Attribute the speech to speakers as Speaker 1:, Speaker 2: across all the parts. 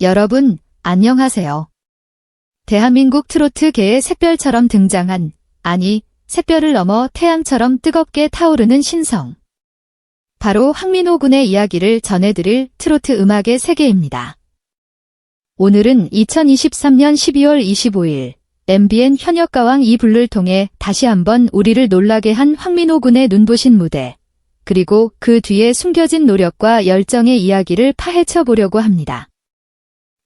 Speaker 1: 여러분, 안녕하세요. 대한민국 트로트계의 샛별처럼 등장한, 아니, 샛별을 넘어 태양처럼 뜨겁게 타오르는 신성. 바로 황민호 군의 이야기를 전해드릴 트로트 음악의 세계입니다. 오늘은 2023년 12월 25일, MBN 현역가왕 이 불를 통해 다시 한번 우리를 놀라게 한 황민호 군의 눈부신 무대, 그리고 그 뒤에 숨겨진 노력과 열정의 이야기를 파헤쳐 보려고 합니다.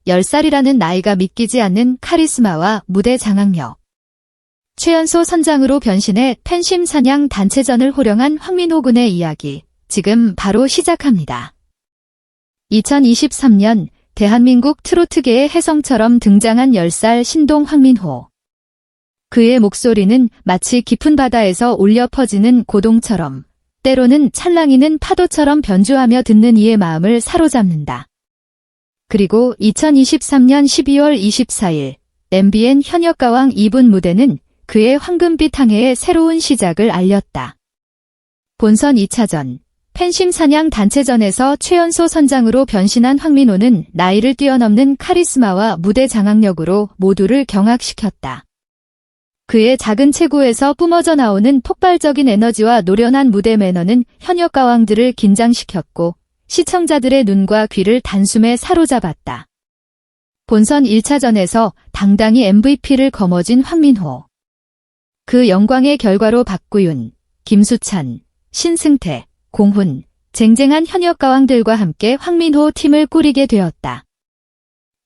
Speaker 1: 10살이라는 나이가 믿기지 않는 카리스마와 무대 장악력. 최연소 선장으로 변신해 팬심 사냥 단체전을 호령한 황민호 군의 이야기, 지금 바로 시작합니다. 2023년 대한민국 트로트계의 혜성처럼 등장한 10살 신동 황민호. 그의 목소리는 마치 깊은 바다에서 울려 퍼지는 고동처럼, 때로는 찰랑이는 파도처럼 변주하며 듣는 이의 마음을 사로잡는다. 그리고 2023년 12월 24일 MBN 현역가왕 2분 무대는 그의 황금빛 항해의 새로운 시작을 알렸다. 본선 2차전, 팬심 사냥 단체전에서 최연소 선장으로 변신한 황민호는 나이를 뛰어넘는 카리스마와 무대 장악력으로 모두를 경악시켰다. 그의 작은 체구에서 뿜어져 나오는 폭발적인 에너지와 노련한 무대 매너는 현역가왕들을 긴장시켰고 시청자들의 눈과 귀를 단숨에 사로잡았다. 본선 1차전에서 당당히 MVP를 거머쥔 황민호. 그 영광의 결과로 박구윤, 김수찬, 신승태, 공훈, 쟁쟁한 현역가왕들과 함께 황민호 팀을 꾸리게 되었다.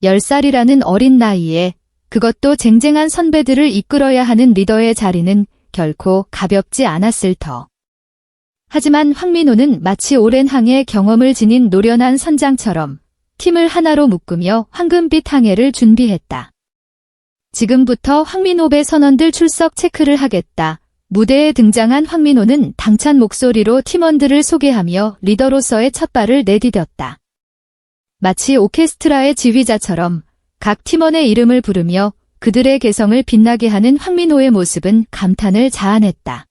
Speaker 1: 10살이라는 어린 나이에 그것도 쟁쟁한 선배들을 이끌어야 하는 리더의 자리는 결코 가볍지 않았을 터. 하지만 황민호는 마치 오랜 항해 경험을 지닌 노련한 선장처럼 팀을 하나로 묶으며 황금빛 항해를 준비했다. 지금부터 황민호배 선원들 출석 체크를 하겠다. 무대에 등장한 황민호는 당찬 목소리로 팀원들을 소개하며 리더로서의 첫 발을 내디뎠다. 마치 오케스트라의 지휘자처럼 각 팀원의 이름을 부르며 그들의 개성을 빛나게 하는 황민호의 모습은 감탄을 자아냈다.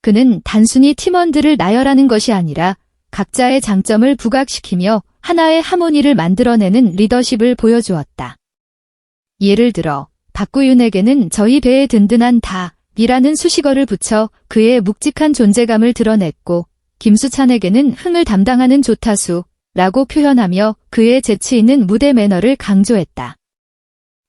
Speaker 1: 그는 단순히 팀원들을 나열하는 것이 아니라 각자의 장점을 부각시키며 하나의 하모니를 만들어내는 리더십을 보여주었다. 예를 들어 박구윤에게는 저희 배의 든든한 이라는 수식어를 붙여 그의 묵직한 존재감을 드러냈고, 김수찬에게는 흥을 담당하는 조타수라고 표현하며 그의 재치 있는 무대 매너를 강조했다.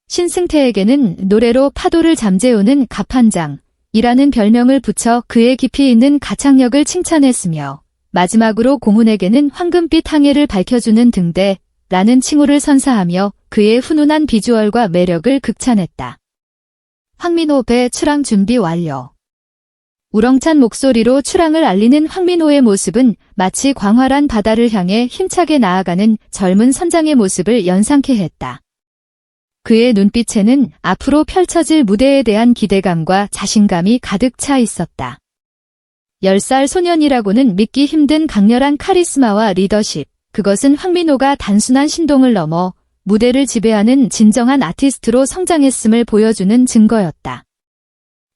Speaker 1: 신승태에게는 노래로 파도를 잠재우는 갑판장이라는 별명을 붙여 그의 깊이 있는 가창력을 칭찬했으며, 마지막으로 공훈에게는 황금빛 항해를 밝혀주는 등대라는 칭호를 선사하며 그의 훈훈한 비주얼과 매력을 극찬했다. 황민호 배 출항 준비 완료. 우렁찬 목소리로 출항을 알리는 황민호의 모습은 마치 광활한 바다를 향해 힘차게 나아가는 젊은 선장의 모습을 연상케 했다. 그의 눈빛에는 앞으로 펼쳐질 무대에 대한 기대감과 자신감이 가득 차 있었다. 10살 소년이라고는 믿기 힘든 강렬한 카리스마와 리더십, 그것은 황민호가 단순한 신동을 넘어 무대를 지배하는 진정한 아티스트로 성장했음을 보여주는 증거였다.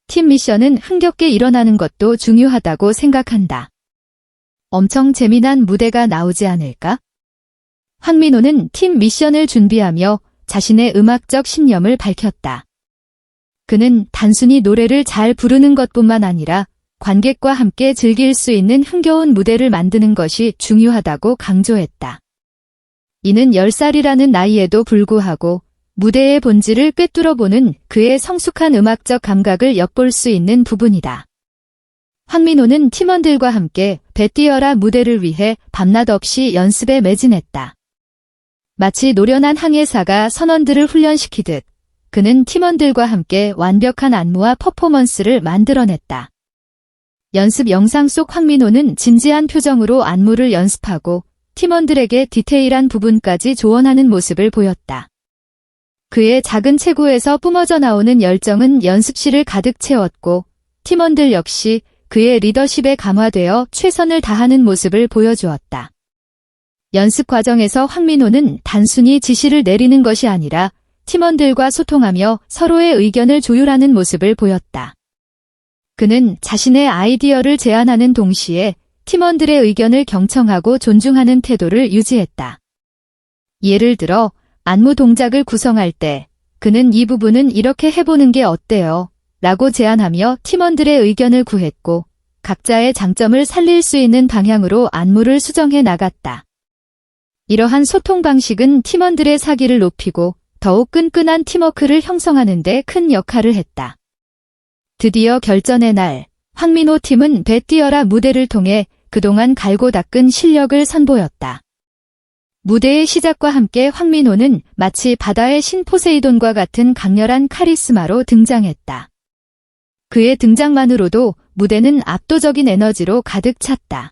Speaker 1: 팀 미션은 흥겹게 일어나는 것도 중요하다고 생각한다. 엄청 재미난 무대가 나오지 않을까? 황민호는 팀 미션을 준비하며 자신의 음악적 신념을 밝혔다. 그는 단순히 노래를 잘 부르는 것뿐만 아니라 관객과 함께 즐길 수 있는 흥겨운 무대를 만드는 것이 중요하다고 강조했다. 이는 10살이라는 나이에도 불구하고 무대의 본질을 꿰뚫어보는 그의 성숙한 음악적 감각을 엿볼 수 있는 부분이다. 황민호는 팀원들과 함께 배 뛰어라 무대를 위해 밤낮 없이 연습에 매진했다. 마치 노련한 항해사가 선원들을 훈련시키듯 그는 팀원들과 함께 완벽한 안무와 퍼포먼스를 만들어냈다. 연습 영상 속 황민호는 진지한 표정으로 안무를 연습하고 팀원들에게 디테일한 부분까지 조언하는 모습을 보였다. 그의 작은 체구에서 뿜어져 나오는 열정은 연습실을 가득 채웠고 팀원들 역시 그의 리더십에 감화되어 최선을 다하는 모습을 보여주었다. 연습 과정에서 황민호는 단순히 지시를 내리는 것이 아니라 팀원들과 소통하며 서로의 의견을 조율하는 모습을 보였다. 그는 자신의 아이디어를 제안하는 동시에 팀원들의 의견을 경청하고 존중하는 태도를 유지했다. 예를 들어 안무 동작을 구성할 때 그는 이 부분은 이렇게 해보는 게 어때요? 라고 제안하며 팀원들의 의견을 구했고 각자의 장점을 살릴 수 있는 방향으로 안무를 수정해 나갔다. 이러한 소통 방식은 팀원들의 사기를 높이고 더욱 끈끈한 팀워크를 형성하는 데 큰 역할을 했다. 드디어 결전의 날, 황민호 팀은 배 뛰어라 무대를 통해 그동안 갈고 닦은 실력을 선보였다. 무대의 시작과 함께 황민호는 마치 바다의 신 포세이돈과 같은 강렬한 카리스마로 등장했다. 그의 등장만으로도 무대는 압도적인 에너지로 가득 찼다.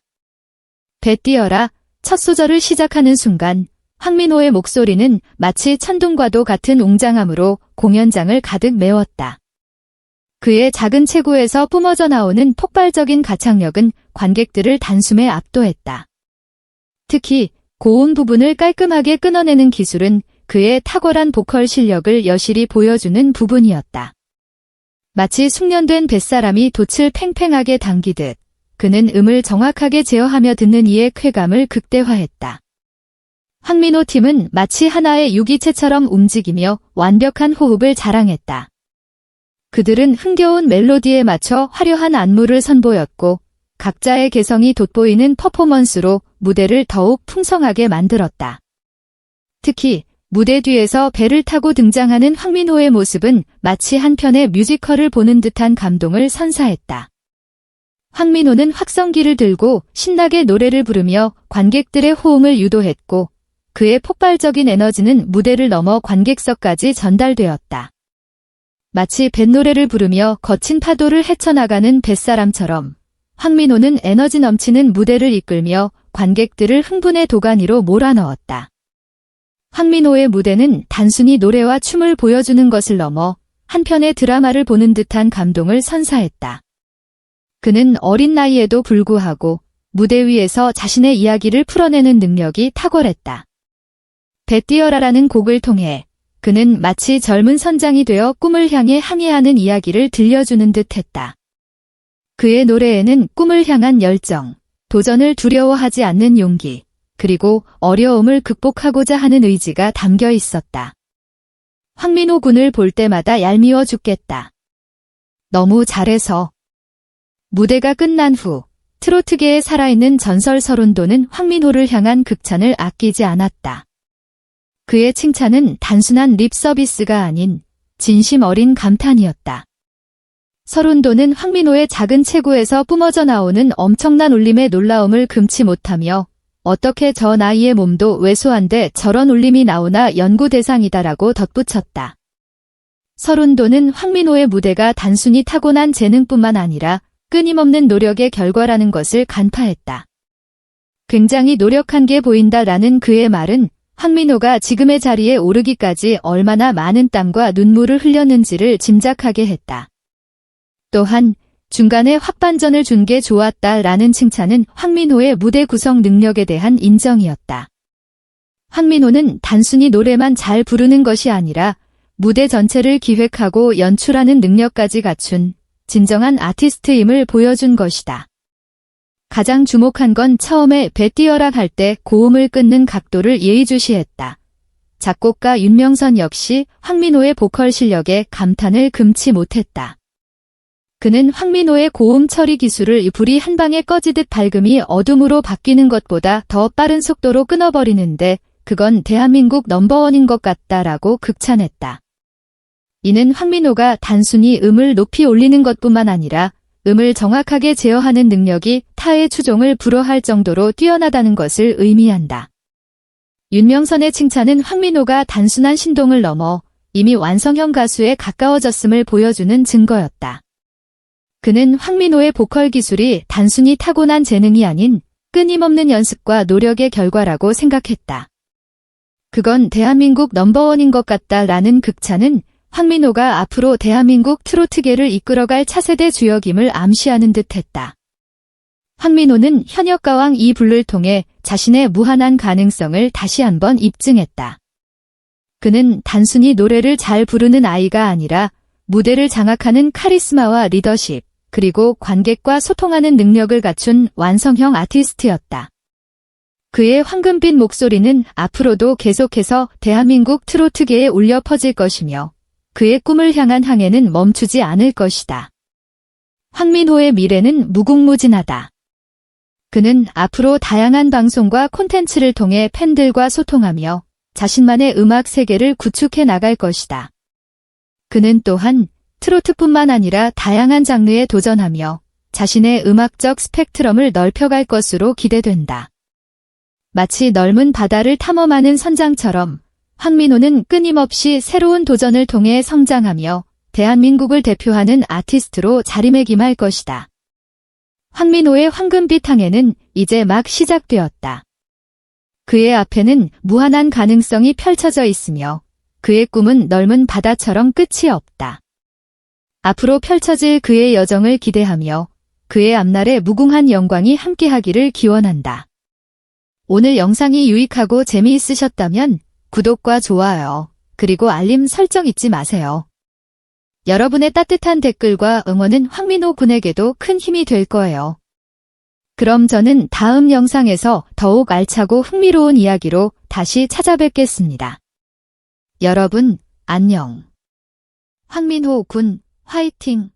Speaker 1: 배 뛰어라 첫 소절을 시작하는 순간 황민호의 목소리는 마치 천둥과도 같은 웅장함으로 공연장을 가득 메웠다. 그의 작은 체구에서 뿜어져 나오는 폭발적인 가창력은 관객들을 단숨에 압도했다. 특히 고음 부분을 깔끔하게 끊어내는 기술은 그의 탁월한 보컬 실력을 여실히 보여주는 부분이었다. 마치 숙련된 뱃사람이 돛을 팽팽하게 당기듯 그는 음을 정확하게 제어하며 듣는 이의 쾌감을 극대화했다. 황민호 팀은 마치 하나의 유기체처럼 움직이며 완벽한 호흡을 자랑했다. 그들은 흥겨운 멜로디에 맞춰 화려한 안무를 선보였고 각자의 개성이 돋보이는 퍼포먼스로 무대를 더욱 풍성하게 만들었다. 특히 무대 뒤에서 배를 타고 등장하는 황민호의 모습은 마치 한 편의 뮤지컬을 보는 듯한 감동을 선사했다. 황민호는 확성기를 들고 신나게 노래를 부르며 관객들의 호응을 유도했고 그의 폭발적인 에너지는 무대를 넘어 관객석까지 전달되었다. 마치 뱃노래를 부르며 거친 파도를 헤쳐나가는 뱃사람처럼 황민호는 에너지 넘치는 무대를 이끌며 관객들을 흥분의 도가니로 몰아넣었다. 황민호의 무대는 단순히 노래와 춤을 보여주는 것을 넘어 한편의 드라마를 보는 듯한 감동을 선사했다. 그는 어린 나이에도 불구하고 무대 위에서 자신의 이야기를 풀어내는 능력이 탁월했다. 배 뛰어라라는 곡을 통해 그는 마치 젊은 선장이 되어 꿈을 향해 항해하는 이야기를 들려주는 듯했다. 그의 노래에는 꿈을 향한 열정, 도전을 두려워하지 않는 용기, 그리고 어려움을 극복하고자 하는 의지가 담겨 있었다. 황민호 군을 볼 때마다 얄미워 죽겠다. 너무 잘해서. 무대가 끝난 후 트로트계에 살아있는 전설 서른도는 황민호를 향한 극찬을 아끼지 않았다. 그의 칭찬은 단순한 립 서비스가 아닌 진심 어린 감탄이었다. 서른도는 황민호의 작은 체구에서 뿜어져 나오는 엄청난 울림의 놀라움을 금치 못하며 어떻게 저 나이의 몸도 왜소한데 저런 울림이 나오나 연구 대상이다라고 덧붙였다. 서른도는 황민호의 무대가 단순히 타고난 재능뿐만 아니라 끊임없는 노력의 결과라는 것을 간파했다. 굉장히 노력한 게 보인다라는 그의 말은 황민호가 지금의 자리에 오르기까지 얼마나 많은 땀과 눈물을 흘렸는지를 짐작하게 했다. 또한 중간에 확반전을 준 게 좋았다라는 칭찬은 황민호의 무대 구성 능력에 대한 인정이었다. 황민호는 단순히 노래만 잘 부르는 것이 아니라 무대 전체를 기획하고 연출하는 능력까지 갖춘 진정한 아티스트임을 보여준 것이다. 가장 주목한 건 처음에 배 뛰어라 할 때 고음을 끊는 각도를 예의주시했다. 작곡가 윤명선 역시 황민호의 보컬 실력에 감탄을 금치 못했다. 그는 황민호의 고음 처리 기술을 불이 한 방에 꺼지듯 밝음이 어둠으로 바뀌는 것보다 더 빠른 속도로 끊어버리는데 그건 대한민국 넘버원인 것 같다라고 극찬했다. 이는 황민호가 단순히 음을 높이 올리는 것뿐만 아니라 음을 정확하게 제어하는 능력이 타의 추종을 불허할 정도로 뛰어나다는 것을 의미한다. 윤명선의 칭찬은 황민호가 단순한 신동을 넘어 이미 완성형 가수에 가까워졌음을 보여주는 증거였다. 그는 황민호의 보컬 기술이 단순히 타고난 재능이 아닌 끊임없는 연습과 노력의 결과라고 생각했다. 그건 대한민국 넘버원인 것 같다라는 극찬은 황민호가 앞으로 대한민국 트로트계를 이끌어갈 차세대 주역임을 암시하는 듯했다. 황민호는 현역가왕 이 불를 통해 자신의 무한한 가능성을 다시 한번 입증했다. 그는 단순히 노래를 잘 부르는 아이가 아니라 무대를 장악하는 카리스마와 리더십, 그리고 관객과 소통하는 능력을 갖춘 완성형 아티스트였다. 그의 황금빛 목소리는 앞으로도 계속해서 대한민국 트로트계에 울려 퍼질 것이며 그의 꿈을 향한 항해는 멈추지 않을 것이다. 황민호의 미래는 무궁무진하다. 그는 앞으로 다양한 방송과 콘텐츠를 통해 팬들과 소통하며 자신만의 음악 세계를 구축해 나갈 것이다. 그는 또한 트로트뿐만 아니라 다양한 장르에 도전하며 자신의 음악적 스펙트럼을 넓혀갈 것으로 기대된다. 마치 넓은 바다를 탐험하는 선장처럼 황민호는 끊임없이 새로운 도전을 통해 성장하며 대한민국을 대표하는 아티스트로 자리매김할 것이다. 황민호의 황금빛 항해는 이제 막 시작되었다. 그의 앞에는 무한한 가능성이 펼쳐져 있으며 그의 꿈은 넓은 바다처럼 끝이 없다. 앞으로 펼쳐질 그의 여정을 기대하며 그의 앞날에 무궁한 영광이 함께하기를 기원한다. 오늘 영상이 유익하고 재미있으셨다면 구독과 좋아요, 그리고 알림 설정 잊지 마세요. 여러분의 따뜻한 댓글과 응원은 황민호 군에게도 큰 힘이 될 거예요. 그럼 저는 다음 영상에서 더욱 알차고 흥미로운 이야기로 다시 찾아뵙겠습니다. 여러분, 안녕. 황민호 군, 화이팅!